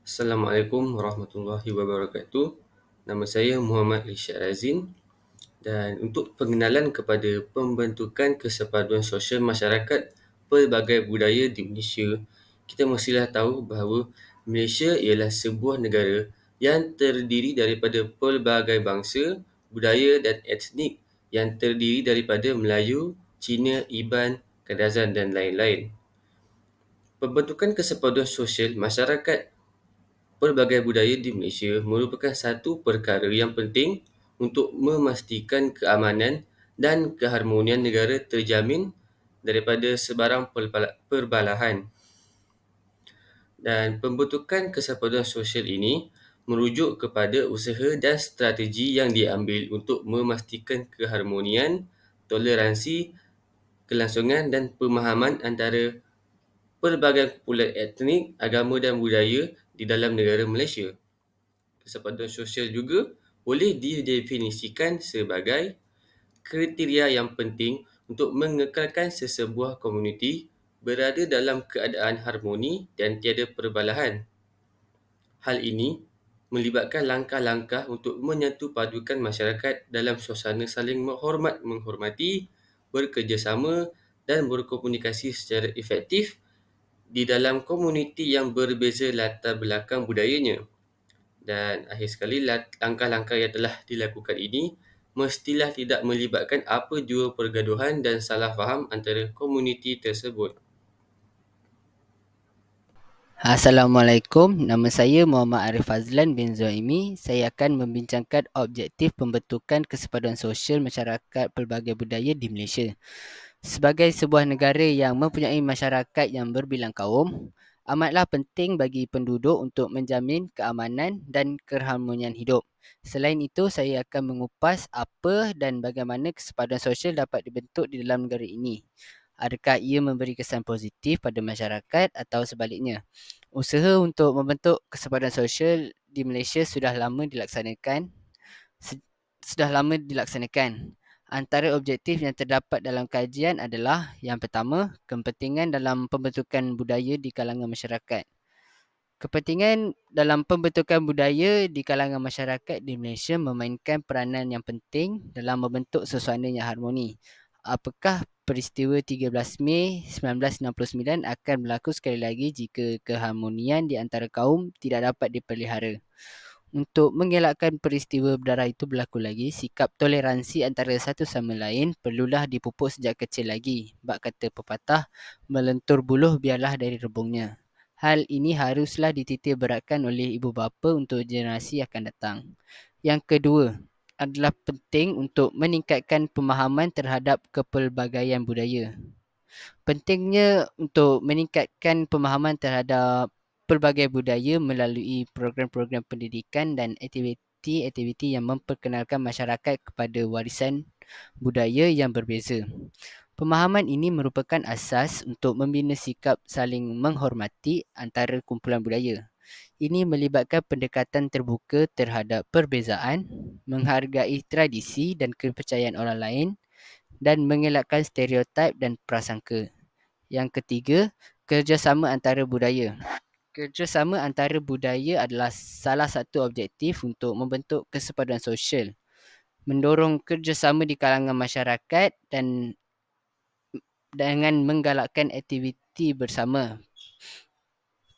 Assalamualaikum warahmatullahi wabarakatuh. Nama saya Muhammad Rishad Razin dan untuk pengenalan kepada pembentukan kesepaduan sosial masyarakat pelbagai budaya di Malaysia, kita mestilah tahu bahawa Malaysia ialah sebuah negara yang terdiri daripada pelbagai bangsa, budaya dan etnik yang terdiri daripada Melayu, Cina, Iban, Kadazan dan lain-lain. Pembentukan kesepaduan sosial masyarakat pelbagai budaya di Malaysia merupakan satu perkara yang penting untuk memastikan keamanan dan keharmonian negara terjamin daripada sebarang perbalahan. Dan pembentukan kesepaduan sosial ini merujuk kepada usaha dan strategi yang diambil untuk memastikan keharmonian, toleransi, kelangsungan dan pemahaman antara pelbagai kumpulan etnik, agama dan budaya di dalam negara Malaysia. Kesepaduan sosial juga boleh didefinisikan sebagai kriteria yang penting untuk mengekalkan sesebuah komuniti berada dalam keadaan harmoni dan tiada perbalahan. Hal ini melibatkan langkah-langkah untuk menyatu padukan masyarakat dalam suasana saling menghormati, bekerjasama dan berkomunikasi secara efektif di dalam komuniti yang berbeza latar belakang budayanya. Dan akhir sekali, langkah-langkah yang telah dilakukan ini mestilah tidak melibatkan apa jua pergaduhan dan salah faham antara komuniti tersebut. Assalamualaikum, nama saya Muhammad Arif Fazlan bin Zoimi. Saya akan membincangkan objektif pembentukan kesepaduan sosial masyarakat pelbagai budaya di Malaysia. Sebagai sebuah negara yang mempunyai masyarakat yang berbilang kaum, amatlah penting bagi penduduk untuk menjamin keamanan dan keharmonian hidup. Selain itu, saya akan mengupas apa dan bagaimana kesepaduan sosial dapat dibentuk di dalam negara ini. Adakah ia memberi kesan positif pada masyarakat atau sebaliknya? Usaha untuk membentuk kesepaduan sosial di Malaysia sudah lama dilaksanakan. Antara objektif yang terdapat dalam kajian adalah yang pertama, kepentingan dalam pembentukan budaya di kalangan masyarakat. Kepentingan dalam pembentukan budaya di kalangan masyarakat di Malaysia memainkan peranan yang penting dalam membentuk suasana yang harmoni. Apakah peristiwa 13 Mei 1969 akan berlaku sekali lagi jika keharmonian di antara kaum tidak dapat dipelihara? Untuk mengelakkan peristiwa berdarah itu berlaku lagi, sikap toleransi antara satu sama lain perlulah dipupuk sejak kecil lagi. Bak kata pepatah, melentur buluh biarlah dari rebungnya. Hal ini haruslah dititik beratkan oleh ibu bapa untuk generasi akan datang. Yang kedua adalah penting untuk meningkatkan pemahaman terhadap kepelbagaian budaya. Pentingnya untuk meningkatkan pemahaman terhadap pelbagai budaya melalui program-program pendidikan dan aktiviti-aktiviti yang memperkenalkan masyarakat kepada warisan budaya yang berbeza. Pemahaman ini merupakan asas untuk membina sikap saling menghormati antara kumpulan budaya. Ini melibatkan pendekatan terbuka terhadap perbezaan, menghargai tradisi dan kepercayaan orang lain, dan mengelakkan stereotip dan prasangka. Yang ketiga, kerjasama antara budaya. Kerjasama antara budaya adalah salah satu objektif untuk membentuk kesepaduan sosial. Mendorong kerjasama di kalangan masyarakat dan dengan menggalakkan aktiviti bersama.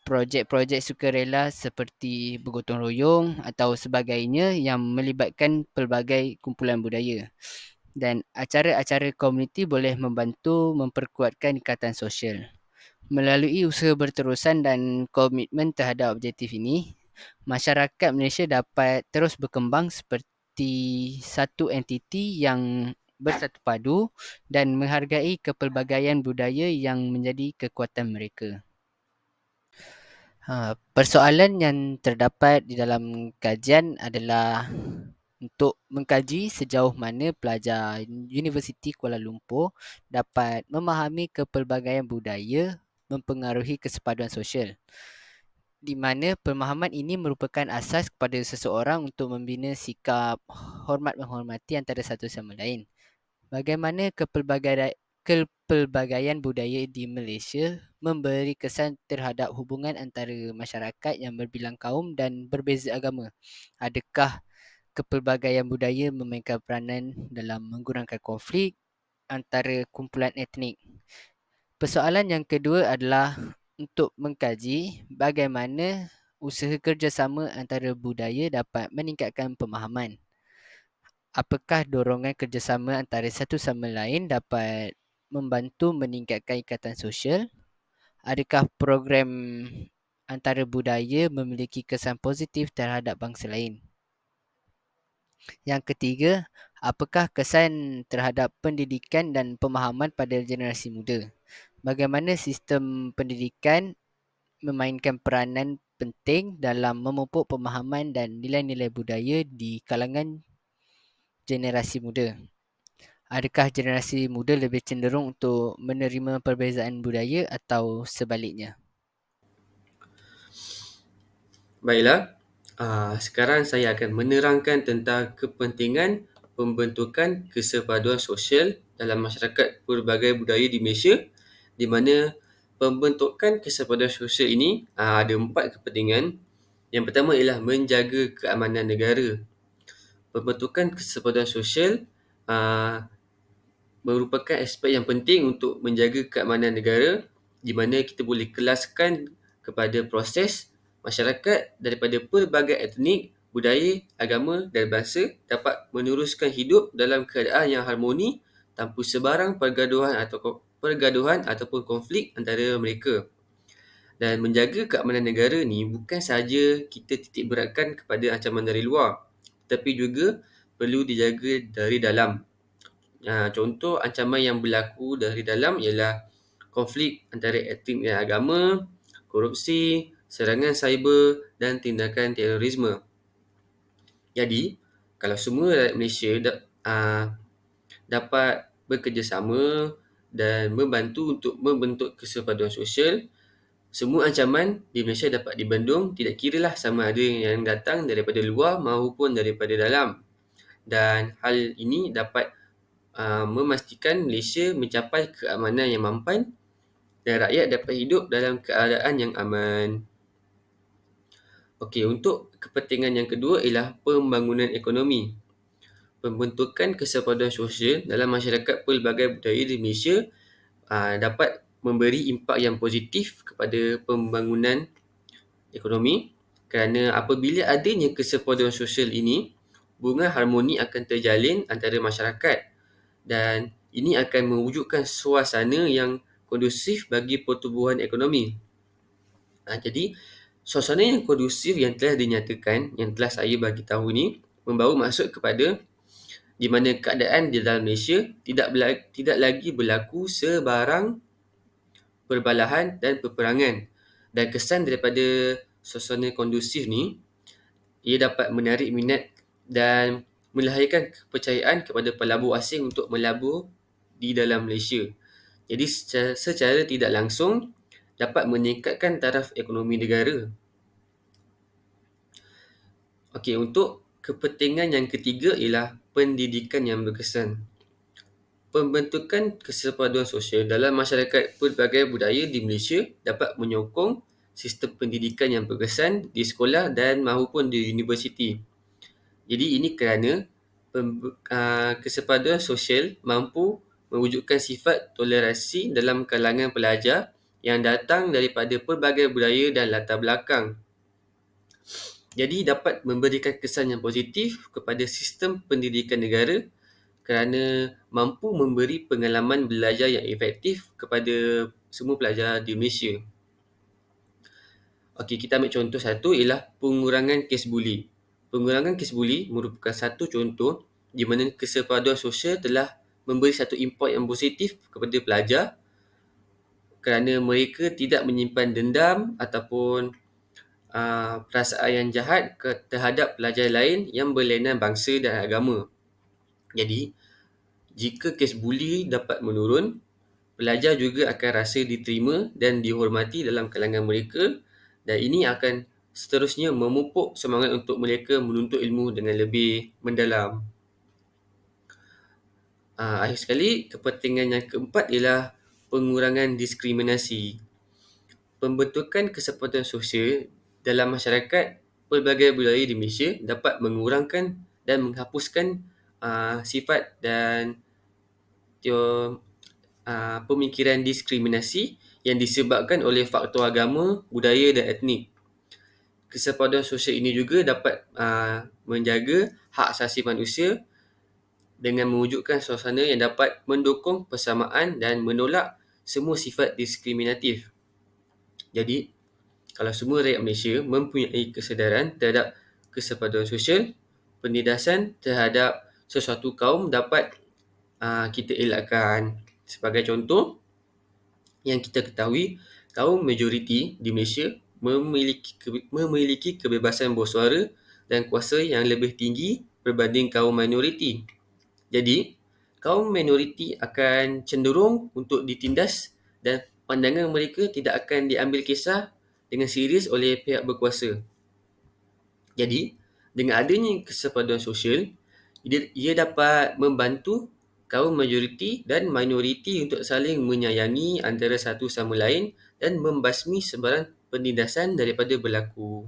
Projek-projek sukarela seperti bergotong royong atau sebagainya yang melibatkan pelbagai kumpulan budaya. Dan acara-acara komuniti boleh membantu memperkuatkan ikatan sosial. Melalui usaha berterusan dan komitmen terhadap objektif ini, masyarakat Malaysia dapat terus berkembang seperti satu entiti yang bersatu padu dan menghargai kepelbagaian budaya yang menjadi kekuatan mereka. Persoalan yang terdapat di dalam kajian adalah untuk mengkaji sejauh mana pelajar Universiti Kuala Lumpur dapat memahami kepelbagaian budaya mempengaruhi kesepaduan sosial, di mana pemahaman ini merupakan asas kepada seseorang untuk membina sikap hormat menghormati antara satu sama lain. Bagaimana kepelbagaian budaya di Malaysia memberi kesan terhadap hubungan antara masyarakat yang berbilang kaum dan berbeza agama. Adakah kepelbagaian budaya memainkan peranan dalam mengurangkan konflik antara kumpulan etnik? Persoalan yang kedua adalah untuk mengkaji bagaimana usaha kerjasama antara budaya dapat meningkatkan pemahaman. Apakah dorongan kerjasama antara satu sama lain dapat membantu meningkatkan ikatan sosial? Adakah program antara budaya memiliki kesan positif terhadap bangsa lain? Yang ketiga, apakah kesan terhadap pendidikan dan pemahaman pada generasi muda? Bagaimana sistem pendidikan memainkan peranan penting dalam memupuk pemahaman dan nilai-nilai budaya di kalangan generasi muda? Adakah generasi muda lebih cenderung untuk menerima perbezaan budaya atau sebaliknya? Baiklah, sekarang saya akan menerangkan tentang kepentingan pembentukan kesepaduan sosial dalam masyarakat pelbagai budaya di Malaysia, di mana pembentukan kesepaduan sosial ini ada 4 kepentingan. Yang pertama ialah menjaga keamanan negara. Pembentukan kesepaduan sosial merupakan aspek yang penting untuk menjaga keamanan negara, di mana kita boleh kelaskan kepada proses masyarakat daripada pelbagai etnik, budaya, agama dan bangsa dapat meneruskan hidup dalam keadaan yang harmoni tanpa sebarang pergaduhan ataupun konflik antara mereka. Dan menjaga keamanan negara ni bukan sahaja kita titik beratkan kepada ancaman dari luar, tetapi juga perlu dijaga dari dalam. Contoh ancaman yang berlaku dari dalam ialah konflik antara etnik dan agama, korupsi, serangan cyber dan tindakan terorisme. Jadi, kalau semua rakyat Malaysia dapat bekerjasama dan membantu untuk membentuk kesepaduan sosial, semua ancaman di Malaysia dapat dibendung, tidak kiralah sama ada yang datang daripada luar maupun daripada dalam. Dan hal ini dapat memastikan Malaysia mencapai keamanan yang mampan dan rakyat dapat hidup dalam keadaan yang aman. Okey, untuk kepentingan yang kedua ialah pembangunan ekonomi. Pembentukan kesepaduan sosial dalam masyarakat pelbagai budaya di Malaysia dapat memberi impak yang positif kepada pembangunan ekonomi, kerana apabila adanya kesepaduan sosial ini, hubungan harmoni akan terjalin antara masyarakat dan ini akan mewujudkan suasana yang kondusif bagi pertumbuhan ekonomi. Jadi, suasana yang kondusif yang telah dinyatakan, yang telah saya bagi tahu ni, membawa maksud kepada di mana keadaan di dalam Malaysia tidak lagi berlaku sebarang perbalahan dan peperangan. Dan kesan daripada suasana kondusif ni, ia dapat menarik minat dan melahirkan kepercayaan kepada pelabur asing untuk melabur di dalam Malaysia. Jadi secara tidak langsung dapat meningkatkan taraf ekonomi negara. Okey, untuk kepentingan yang ketiga ialah pendidikan yang berkesan. Pembentukan kesepaduan sosial dalam masyarakat pelbagai budaya di Malaysia dapat menyokong sistem pendidikan yang berkesan di sekolah dan maupun di universiti. Jadi ini kerana kesepaduan sosial mampu mewujudkan sifat toleransi dalam kalangan pelajar yang datang daripada pelbagai budaya dan latar belakang. Jadi dapat memberikan kesan yang positif kepada sistem pendidikan negara kerana mampu memberi pengalaman belajar yang efektif kepada semua pelajar di Malaysia. Okey, kita ambil contoh satu ialah pengurangan kes buli. Pengurangan kes buli merupakan satu contoh di mana kesepaduan sosial telah memberi satu impak yang positif kepada pelajar kerana mereka tidak menyimpan dendam ataupun perasaan yang jahat terhadap pelajar lain yang berlainan bangsa dan agama. Jadi, jika kes buli dapat menurun, pelajar juga akan rasa diterima dan dihormati dalam kalangan mereka dan ini akan seterusnya memupuk semangat untuk mereka menuntut ilmu dengan lebih mendalam. Akhir sekali, kepentingan yang keempat ialah pengurangan diskriminasi. Pembentukan kesempatan sosial dalam masyarakat pelbagai budaya di Malaysia dapat mengurangkan dan menghapuskan sifat dan pemikiran diskriminasi yang disebabkan oleh faktor agama, budaya dan etnik. Kesepaduan sosial ini juga dapat menjaga hak asasi manusia dengan mewujudkan suasana yang dapat mendukung persamaan dan menolak semua sifat diskriminatif. Jadi, kalau semua rakyat Malaysia mempunyai kesedaran terhadap kesepaduan sosial, penindasan terhadap sesuatu kaum dapat kita elakkan. Sebagai contoh, yang kita ketahui, kaum majoriti di Malaysia memiliki kebebasan bersuara dan kuasa yang lebih tinggi berbanding kaum minoriti. Jadi, kaum minoriti akan cenderung untuk ditindas dan pandangan mereka tidak akan diambil kisah dengan serius oleh pihak berkuasa. Jadi, dengan adanya kesepaduan sosial, ia dapat membantu kaum majoriti dan minoriti untuk saling menyayangi antara satu sama lain dan membasmi sebarang penindasan daripada berlaku.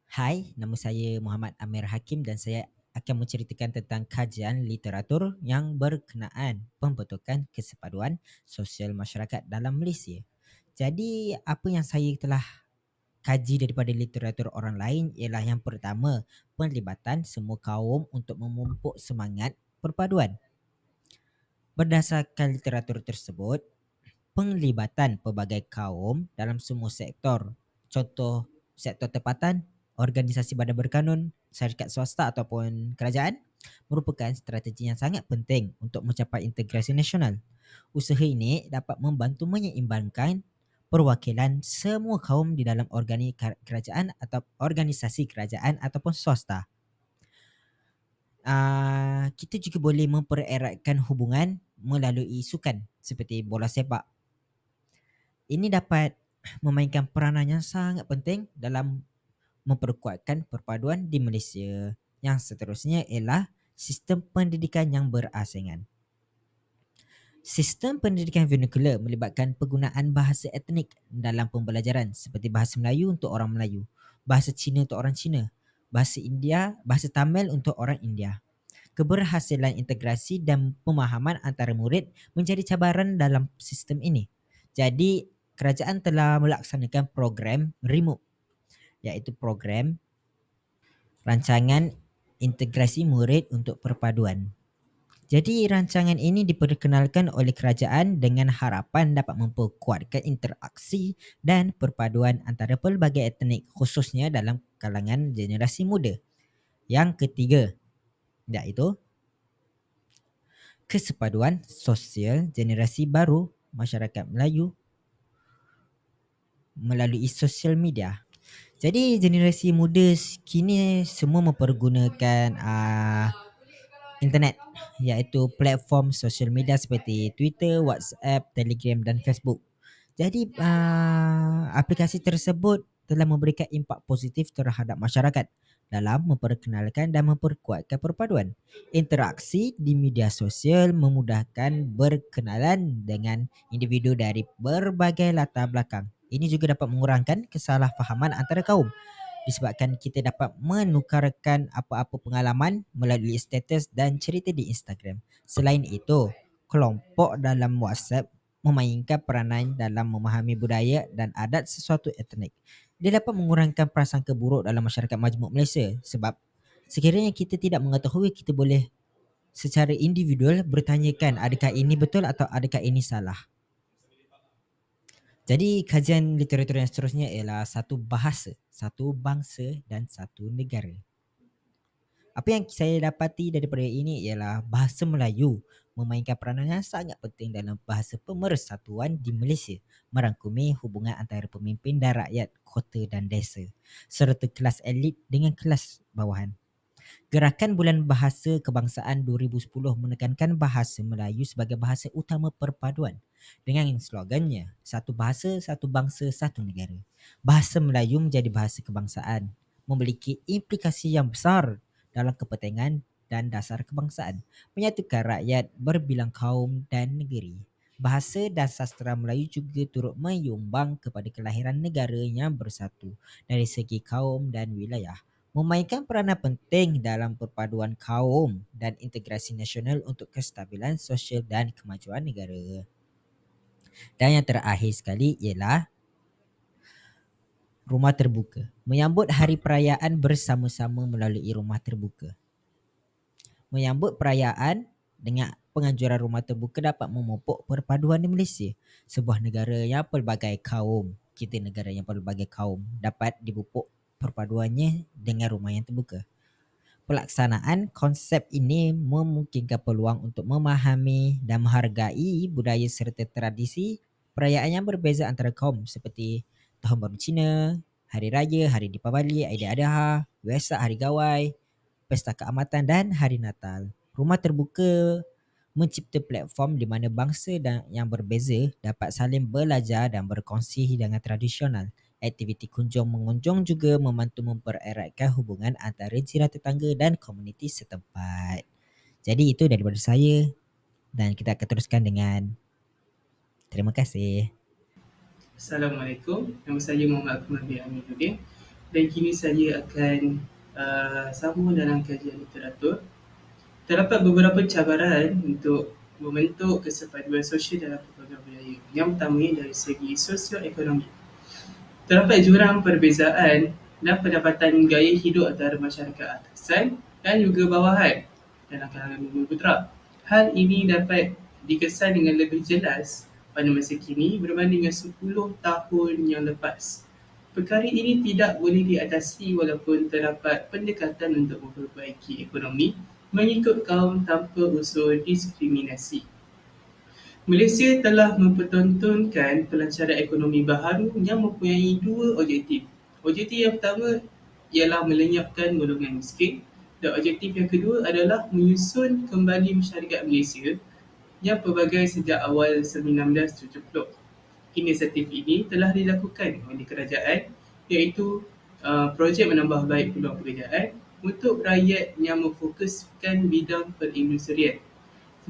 Hai, nama saya Muhammad Amir Hakim dan saya akan menceritakan tentang kajian literatur yang berkenaan pembentukan kesepaduan sosial masyarakat dalam Malaysia. Jadi, apa yang saya telah kaji daripada literatur orang lain ialah yang pertama, penlibatan semua kaum untuk memupuk semangat perpaduan. Berdasarkan literatur tersebut, penglibatan pelbagai kaum dalam semua sektor. Contoh sektor tempatan, organisasi badan berkanun, syarikat swasta ataupun kerajaan merupakan strategi yang sangat penting untuk mencapai integrasi nasional. Usaha ini dapat membantu menyeimbangkan perwakilan semua kaum di dalam kerajaan atau organisasi kerajaan ataupun swasta. Kita juga boleh mempereratkan hubungan melalui sukan seperti bola sepak. Ini dapat memainkan peranan yang sangat penting dalam memperkuatkan perpaduan di Malaysia. Yang seterusnya ialah sistem pendidikan yang berasingan. Sistem pendidikan vernacular melibatkan penggunaan bahasa etnik dalam pembelajaran seperti bahasa Melayu untuk orang Melayu, bahasa Cina untuk orang Cina, bahasa India, bahasa Tamil untuk orang India. Keberhasilan integrasi dan pemahaman antara murid menjadi cabaran dalam sistem ini. Jadi, kerajaan telah melaksanakan program REMOVE, iaitu program rancangan integrasi murid untuk perpaduan. Jadi rancangan ini diperkenalkan oleh kerajaan dengan harapan dapat memperkuatkan interaksi dan perpaduan antara pelbagai etnik khususnya dalam kalangan generasi muda. Yang ketiga, iaitu kesepaduan sosial generasi baru masyarakat Melayu melalui sosial media. Jadi generasi muda kini semua mempergunakan internet, iaitu platform sosial media seperti Twitter, WhatsApp, Telegram dan Facebook. Jadi aplikasi tersebut telah memberikan impak positif terhadap masyarakat dalam memperkenalkan dan memperkuatkan perpaduan. Interaksi di media sosial memudahkan berkenalan dengan individu dari berbagai latar belakang. Ini juga dapat mengurangkan kesalahfahaman antara kaum disebabkan kita dapat menukarkan apa-apa pengalaman melalui status dan cerita di Instagram. Selain itu, kelompok dalam WhatsApp memainkan peranan dalam memahami budaya dan adat sesuatu etnik. Dia dapat mengurangkan prasangka buruk dalam masyarakat majmuk Malaysia sebab sekiranya kita tidak mengetahui, kita boleh secara individual bertanyakan adakah ini betul atau adakah ini salah. Jadi kajian literatur yang seterusnya ialah satu bahasa, satu bangsa dan satu negara. Apa yang saya dapati daripada ini ialah bahasa Melayu memainkan peranan yang sangat penting dalam bahasa pemersatuan di Malaysia, merangkumi hubungan antara pemimpin dan rakyat kota dan desa, serta kelas elit dengan kelas bawahan. Gerakan Bulan Bahasa Kebangsaan 2010 menekankan bahasa Melayu sebagai bahasa utama perpaduan dengan slogannya Satu Bahasa, Satu Bangsa, Satu Negara. Bahasa Melayu menjadi bahasa kebangsaan, memiliki implikasi yang besar dalam kepentingan dan dasar kebangsaan, menyatukan rakyat berbilang kaum dan negeri. Bahasa dan sastra Melayu juga turut menyumbang kepada kelahiran negara yang bersatu dari segi kaum dan wilayah, memainkan peranan penting dalam perpaduan kaum dan integrasi nasional untuk kestabilan sosial dan kemajuan negara. Dan yang terakhir sekali ialah rumah terbuka. Menyambut hari perayaan bersama-sama melalui rumah terbuka. Menyambut perayaan dengan penganjuran rumah terbuka dapat memupuk perpaduan di Malaysia, sebuah negara yang pelbagai kaum. Kita negara yang pelbagai kaum dapat dipupuk perpaduannya dengan rumah yang terbuka. Pelaksanaan konsep ini memungkinkan peluang untuk memahami dan menghargai budaya serta tradisi perayaan yang berbeza antara kaum seperti Tahun Baru Cina, Hari Raya, Hari Deepavali, Aidiladha, Wesak, Hari Gawai, Pesta Keamatan dan Hari Natal. Rumah terbuka mencipta platform di mana bangsa dan yang berbeza dapat saling belajar dan berkongsi hidangan tradisional. Aktiviti kunjung-mengunjung juga membantu mempereratkan hubungan antara jiran tetangga dan komuniti setempat. Jadi itu daripada saya dan kita akan teruskan dengan terima kasih. Assalamualaikum, nama saya Muhammad Akmal bin Aminuddin dan kini saya akan sambung dalam kajian literatur. Terdapat beberapa cabaran untuk membentuk kesepaduan sosial dalam pelbagai budaya. Yang pertama dari segi sosioekonomi. Terdapat jurang perbezaan dan pendapatan gaya hidup antara masyarakat atasan dan juga bawahan dalam kalangan bumi putera. Hal ini dapat dikesan dengan lebih jelas pada masa kini berbanding dengan 10 tahun yang lepas. Perkara ini tidak boleh diatasi walaupun terdapat pendekatan untuk memperbaiki ekonomi mengikut kaum tanpa unsur diskriminasi. Malaysia telah mempertontonkan pelancaran ekonomi baharu yang mempunyai dua objektif. Objektif yang pertama ialah melenyapkan golongan miskin dan objektif yang kedua adalah menyusun kembali masyarakat Malaysia yang pelbagai sejak awal 1970. Inisiatif ini telah dilakukan oleh kerajaan iaitu projek menambah baik peluang pekerjaan untuk rakyat yang memfokuskan bidang perindustrian.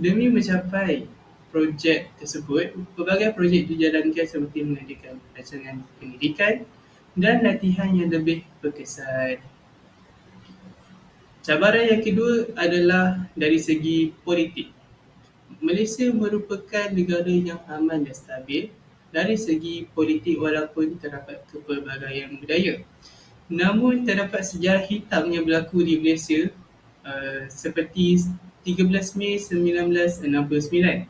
Demi mencapai projek tersebut, pelbagai projek dijalankan seperti mengadakan rancangan pendidikan dan latihan yang lebih berkesan. Cabaran yang kedua adalah dari segi politik. Malaysia merupakan negara yang aman dan stabil dari segi politik walaupun terdapat kepelbagaian budaya. Namun terdapat sejarah hitam yang berlaku di Malaysia seperti 13 Mei 1969.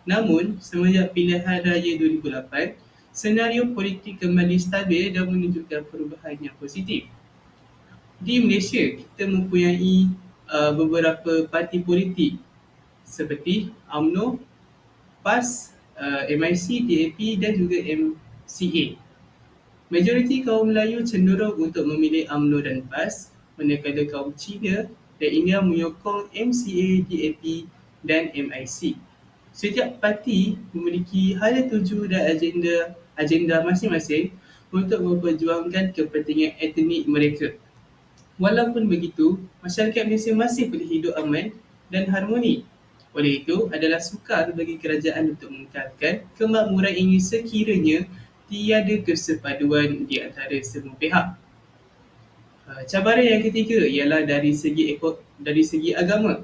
Namun, semenjak pilihan raya 2008, senario politik kembali stabil dan menunjukkan perubahan yang positif. Di Malaysia, kita mempunyai beberapa parti politik seperti UMNO, PAS, MIC, DAP dan juga MCA. Majoriti kaum Melayu cenderung untuk memilih UMNO dan PAS, manakala kaum Cina dan India menyokong MCA, DAP dan MIC. Setiap parti memiliki hala tuju dan agenda masing-masing untuk memperjuangkan kepentingan etnik mereka. Walaupun begitu, masyarakat Malaysia masih boleh hidup aman dan harmoni. Oleh itu, adalah sukar bagi kerajaan untuk mengekalkan kemakmuran ini sekiranya tiada kesepaduan di antara semua pihak. Cabaran yang ketiga ialah dari segi agama.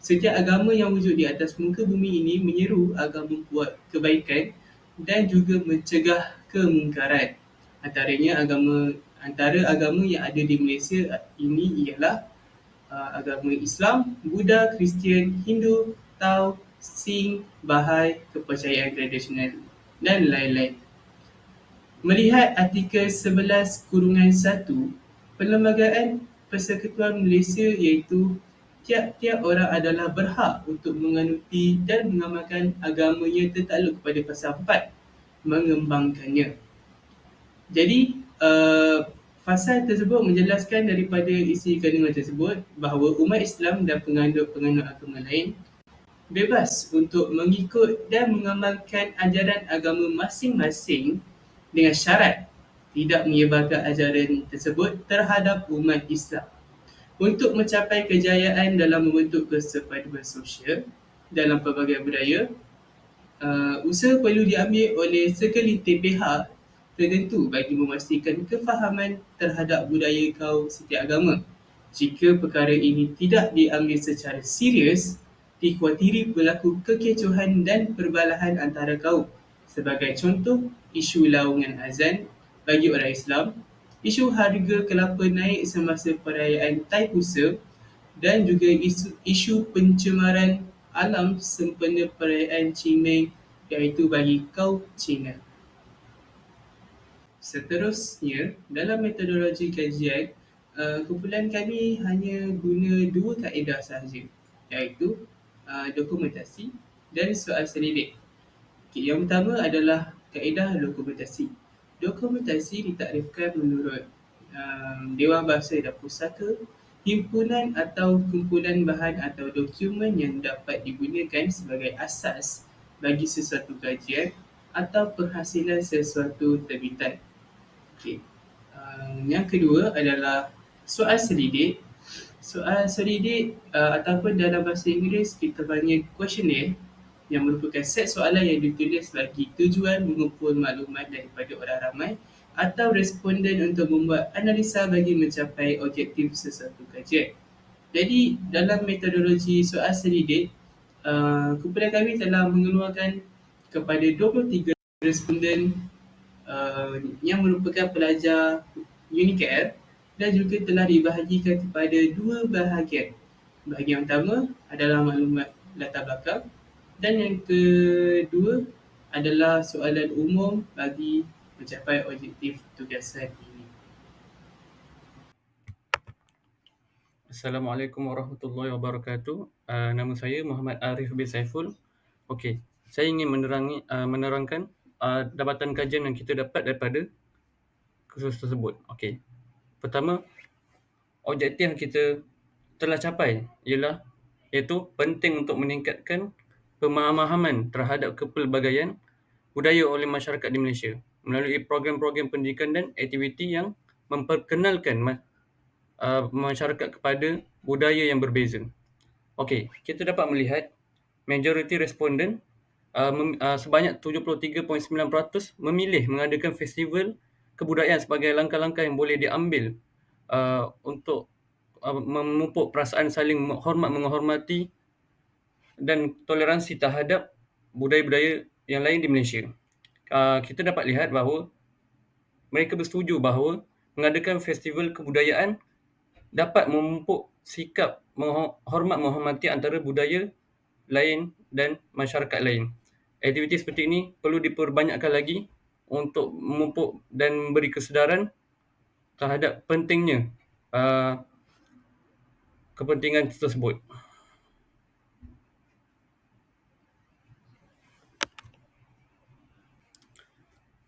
Setiap agama yang wujud di atas muka bumi ini menyeru agar membuat kebaikan dan juga mencegah kemungkaran. Antara agama yang ada di Malaysia ini ialah agama Islam, Buddha, Kristian, Hindu, Tao, Sikh, Bahai, kepercayaan tradisional dan lain-lain. Melihat artikel 11-1 Perlembagaan Persekutuan Malaysia iaitu tiap-tiap orang adalah berhak untuk menganuti dan mengamalkan agamanya tertakluk kepada pasal 4, mengembangkannya. Jadi, pasal tersebut menjelaskan daripada isi kandungan tersebut bahawa umat Islam dan penganut agama lain bebas untuk mengikut dan mengamalkan ajaran agama masing-masing dengan syarat tidak menyebarkan ajaran tersebut terhadap umat Islam. Untuk mencapai kejayaan dalam membentuk kesepaduan sosial dalam pelbagai budaya, Usaha perlu diambil oleh segelintir pihak tertentu bagi memastikan kefahaman terhadap budaya kaum setiap agama. Jika perkara ini tidak diambil secara serius, dikhawatiri berlaku kekecohan dan perbalahan antara kaum. Sebagai contoh, isu laungan azan bagi orang Islam, isu harga kelapa naik semasa perayaan Taipusa dan juga isu pencemaran alam sempena perayaan Cimeng iaitu bagi kaum Cina. Seterusnya, dalam metodologi kajian, kumpulan kami hanya guna dua kaedah sahaja, iaitu dokumentasi dan soal selidik. Yang pertama adalah kaedah dokumentasi. Dokumentasi ditakrifkan menurut Dewan Bahasa dan Pusaka, himpunan atau kumpulan bahan atau dokumen yang dapat digunakan sebagai asas bagi sesuatu kajian atau penghasilan sesuatu terbitan. Okey. Yang kedua adalah soal selidik. Soal selidik ataupun dalam bahasa Inggeris kita panggil questionnaire yang merupakan set soalan yang ditulis bagi tujuan mengumpul maklumat daripada orang ramai atau responden untuk membuat analisa bagi mencapai objektif sesuatu kajian. Jadi dalam metodologi soal selidik, kumpulan kami telah mengeluarkan kepada 23 responden yang merupakan pelajar UniKL dan juga telah dibahagikan kepada dua bahagian. Bahagian pertama adalah maklumat latar belakang dan yang kedua adalah soalan umum bagi mencapai objektif tugasan ini. Assalamualaikum warahmatullahi wabarakatuh. Nama saya Muhammad Arif bin Saiful. Okey, saya ingin menerangkan dapatan kajian yang kita dapat daripada kursus tersebut. Okey. Pertama, objektif yang kita telah capai iaitu penting untuk meningkatkan pemahaman terhadap kepelbagaian budaya oleh masyarakat di Malaysia melalui program-program pendidikan dan aktiviti yang memperkenalkan masyarakat kepada budaya yang berbeza. Okey, kita dapat melihat majoriti responden sebanyak 73.9% memilih mengadakan festival kebudayaan sebagai langkah-langkah yang boleh diambil untuk memupuk perasaan saling menghormati dan toleransi terhadap budaya-budaya yang lain di Malaysia. Kita dapat lihat bahawa mereka bersetuju bahawa mengadakan festival kebudayaan dapat memupuk sikap menghormati antara budaya lain dan masyarakat lain. Aktiviti seperti ini perlu diperbanyakkan lagi untuk memupuk dan memberi kesedaran terhadap pentingnya kepentingan tersebut.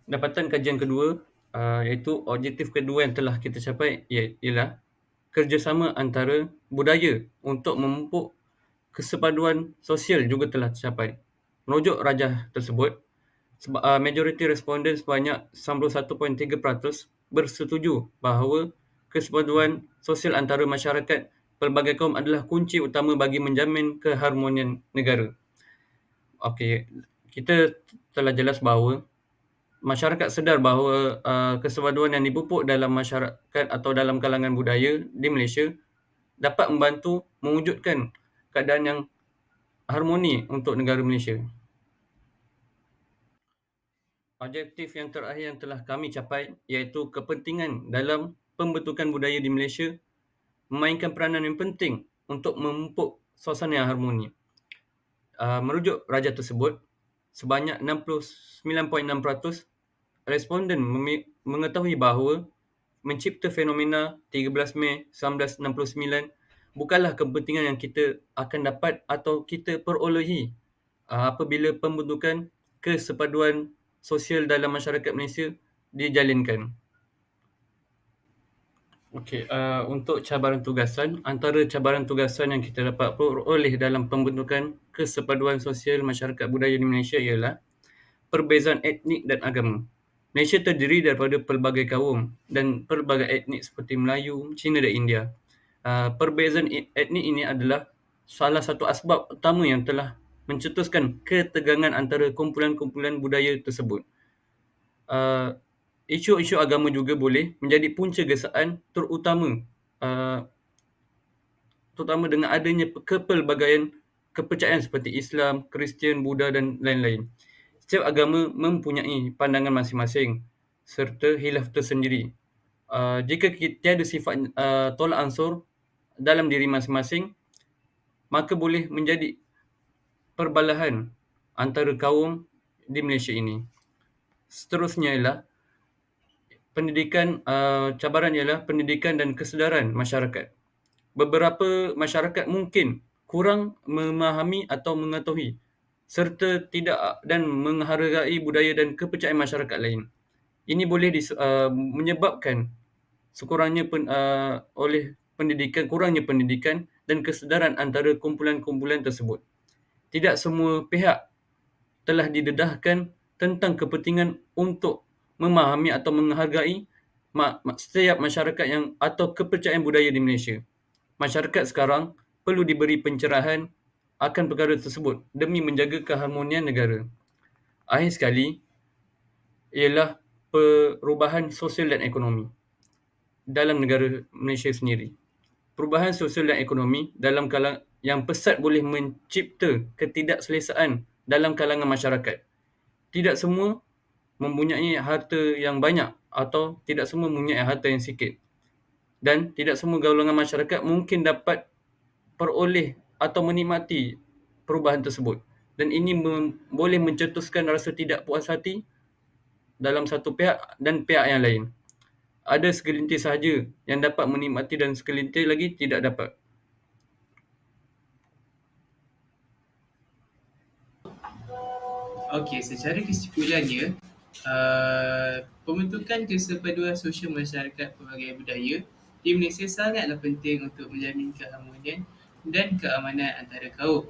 Dapatan kajian kedua iaitu objektif kedua yang telah kita capai ialah kerjasama antara budaya untuk memupuk kesepaduan sosial juga telah tercapai. Merujuk rajah tersebut, majoriti responden sebanyak 91.3% bersetuju bahawa kesepaduan sosial antara masyarakat pelbagai kaum adalah kunci utama bagi menjamin keharmonian negara. Okey, kita telah jelas bahawa masyarakat sedar bahawa kesepaduan yang dipupuk dalam masyarakat atau dalam kalangan budaya di Malaysia dapat membantu mewujudkan keadaan yang harmoni untuk negara Malaysia. Objektif yang terakhir yang telah kami capai iaitu kepentingan dalam pembentukan budaya di Malaysia memainkan peranan yang penting untuk memupuk suasana yang harmoni. Merujuk rajah tersebut, sebanyak 69.6% responden mengetahui bahawa mencipta fenomena 13 Mei 1969 bukanlah kepentingan yang kita akan dapat atau kita perolehi apabila pembentukan kesepaduan sosial dalam masyarakat Malaysia dijalinkan. Okey, untuk cabaran tugasan, antara cabaran tugasan yang kita dapat peroleh dalam pembentukan kesepaduan sosial masyarakat budaya di Malaysia ialah perbezaan etnik dan agama. Malaysia terdiri daripada pelbagai kaum dan pelbagai etnik seperti Melayu, Cina dan India. Perbezaan etnik ini adalah salah satu asbab utama yang telah mencetuskan ketegangan antara kumpulan-kumpulan budaya tersebut. Isu-isu agama juga boleh menjadi punca gesaan terutama dengan adanya kepelbagaian kepercayaan seperti Islam, Kristian, Buddha dan lain-lain. Setiap agama mempunyai pandangan masing-masing serta khilaf tersendiri. Jika tiada sifat tolak ansur dalam diri masing-masing, maka boleh menjadi perbalahan antara kaum di Malaysia ini. Seterusnya ialah cabaran ialah pendidikan dan kesedaran masyarakat. Beberapa masyarakat mungkin kurang memahami atau mengetahui serta tidak dan menghargai budaya dan kepercayaan masyarakat lain. Ini boleh menyebabkan kurangnya pendidikan dan kesedaran antara kumpulan-kumpulan tersebut. Tidak semua pihak telah didedahkan tentang kepentingan untuk memahami atau menghargai setiap masyarakat atau kepercayaan budaya di Malaysia. Masyarakat sekarang perlu diberi pencerahan akan perkara tersebut demi menjaga keharmonian negara. Akhir sekali ialah perubahan sosial dan ekonomi dalam negara Malaysia sendiri. Perubahan sosial dan ekonomi yang pesat boleh mencipta ketidakselesaan dalam kalangan masyarakat. Tidak semua mempunyai harta yang banyak atau tidak semua mempunyai harta yang sikit. Dan tidak semua golongan masyarakat mungkin dapat peroleh atau menikmati perubahan tersebut. Dan ini boleh mencetuskan rasa tidak puas hati dalam satu pihak dan pihak yang lain. Ada segelintir sahaja yang dapat menikmati dan segelintir lagi tidak dapat. Okey, secara kesimpulannya, pembentukan kesepaduan sosial masyarakat pelbagai budaya di Malaysia sangatlah penting untuk menjamin keharmonian dan keamanan antara kaum.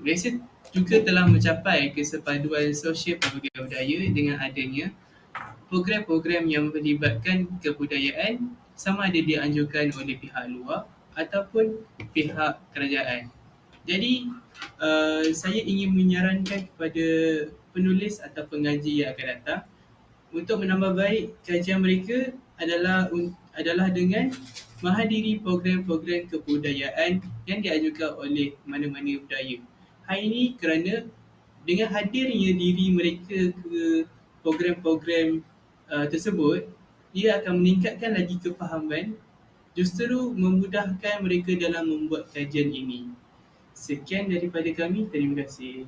Malaysia juga telah mencapai kesepaduan sosial pelbagai budaya dengan adanya program-program yang melibatkan kebudayaan sama ada dianjurkan oleh pihak luar ataupun pihak kerajaan. Jadi, saya ingin menyarankan kepada penulis atau pengaji yang akan datang untuk menambah baik kajian mereka adalah dengan menghadiri program-program kebudayaan yang diajukan oleh mana-mana budaya. Hal ini kerana dengan hadirnya diri mereka ke program-program tersebut, ia akan meningkatkan lagi kefahaman, justru memudahkan mereka dalam membuat kajian ini. Sekian daripada kami, terima kasih.